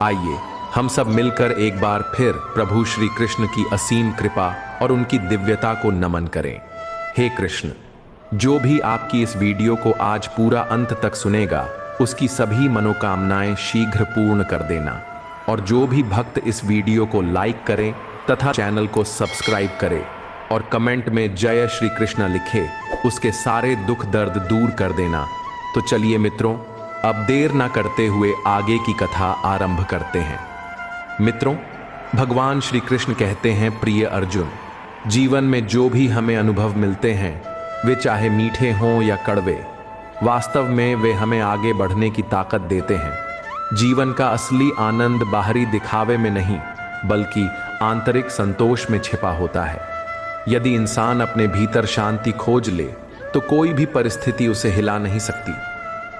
आइए हम सब मिलकर एक बार फिर प्रभु श्री कृष्ण की असीम कृपा और उनकी दिव्यता को नमन करें। हे कृष्ण, जो भी आपकी इस वीडियो को आज पूरा अंत तक सुनेगा उसकी सभी मनोकामनाएं शीघ्र पूर्ण कर देना। और जो भी भक्त इस वीडियो को लाइक करें तथा चैनल को सब्सक्राइब करे और कमेंट में जय श्री कृष्ण लिखे, उसके सारे दुख दर्द दूर कर देना। तो चलिए मित्रों, अब देर ना करते हुए आगे की कथा आरंभ करते हैं। मित्रों, भगवान श्री कृष्ण कहते हैं, प्रिय अर्जुन, जीवन में जो भी हमें अनुभव मिलते हैं वे चाहे मीठे हों या कड़वे, वास्तव में वे हमें आगे बढ़ने की ताकत देते हैं। जीवन का असली आनंद बाहरी दिखावे में नहीं बल्कि आंतरिक संतोष में छिपा होता है। यदि इंसान अपने भीतर शांति खोज ले तो कोई भी परिस्थिति उसे हिला नहीं सकती।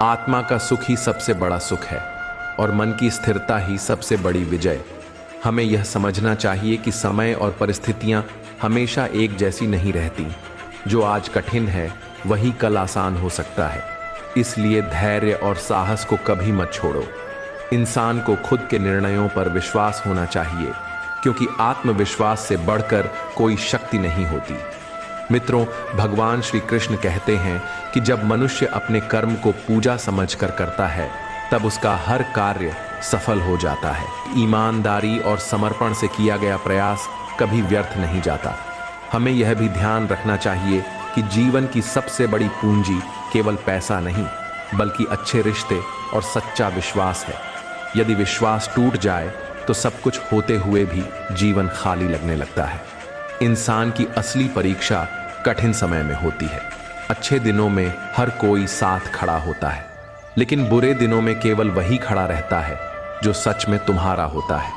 आत्मा का सुख ही सबसे बड़ा सुख है और मन की स्थिरता ही सबसे बड़ी विजय। हमें यह समझना चाहिए कि समय और परिस्थितियां हमेशा एक जैसी नहीं रहती। जो आज कठिन है वही कल आसान हो सकता है। इसलिए धैर्य और साहस को कभी मत छोड़ो। इंसान को खुद के निर्णयों पर विश्वास होना चाहिए, क्योंकि आत्मविश्वास से बढ़कर कोई शक्ति नहीं होती। मित्रों, भगवान श्री कृष्ण कहते हैं कि जब मनुष्य अपने कर्म को पूजा समझकर करता है तब उसका हर कार्य सफल हो जाता है। ईमानदारी और समर्पण से किया गया प्रयास कभी व्यर्थ नहीं जाता। हमें यह भी ध्यान रखना चाहिए कि जीवन की सबसे बड़ी पूंजी केवल पैसा नहीं बल्कि अच्छे रिश्ते और सच्चा विश्वास है। यदि विश्वास टूट जाए तो सब कुछ होते हुए भी जीवन खाली लगने लगता है। इंसान की असली परीक्षा कठिन समय में होती है। अच्छे दिनों में हर कोई साथ खड़ा होता है, लेकिन बुरे दिनों में केवल वही खड़ा रहता है जो सच में तुम्हारा होता है।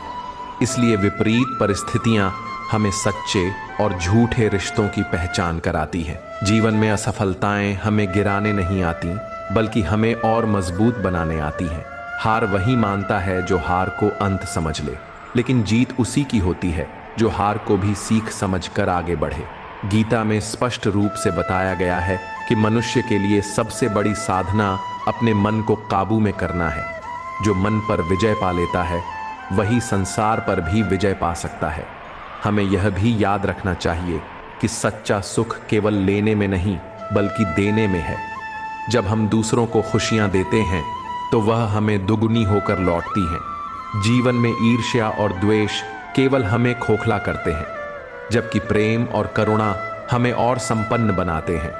इसलिए विपरीत परिस्थितियां हमें सच्चे और झूठे रिश्तों की पहचान कराती हैं। जीवन में असफलताएं हमें गिराने नहीं आती बल्कि हमें और मजबूत बनाने आती हैं। हार वही मानता है जो हार को अंत समझ ले, लेकिन जीत उसी की होती है जो हार को भी सीख समझकर आगे बढ़े। गीता में स्पष्ट रूप से बताया गया है कि मनुष्य के लिए सबसे बड़ी साधना अपने मन को काबू में करना है। जो मन पर विजय पा लेता है वही संसार पर भी विजय पा सकता है। हमें यह भी याद रखना चाहिए कि सच्चा सुख केवल लेने में नहीं बल्कि देने में है। जब हम दूसरों को खुशियां देते हैं तो वह हमें दुगुनी होकर लौटती हैं। जीवन में ईर्ष्या और द्वेष केवल हमें खोखला करते हैं, जबकि प्रेम और करुणा हमें और संपन्न बनाते हैं।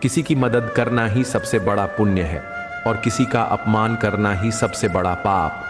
किसी की मदद करना ही सबसे बड़ा पुण्य है और किसी का अपमान करना ही सबसे बड़ा पाप।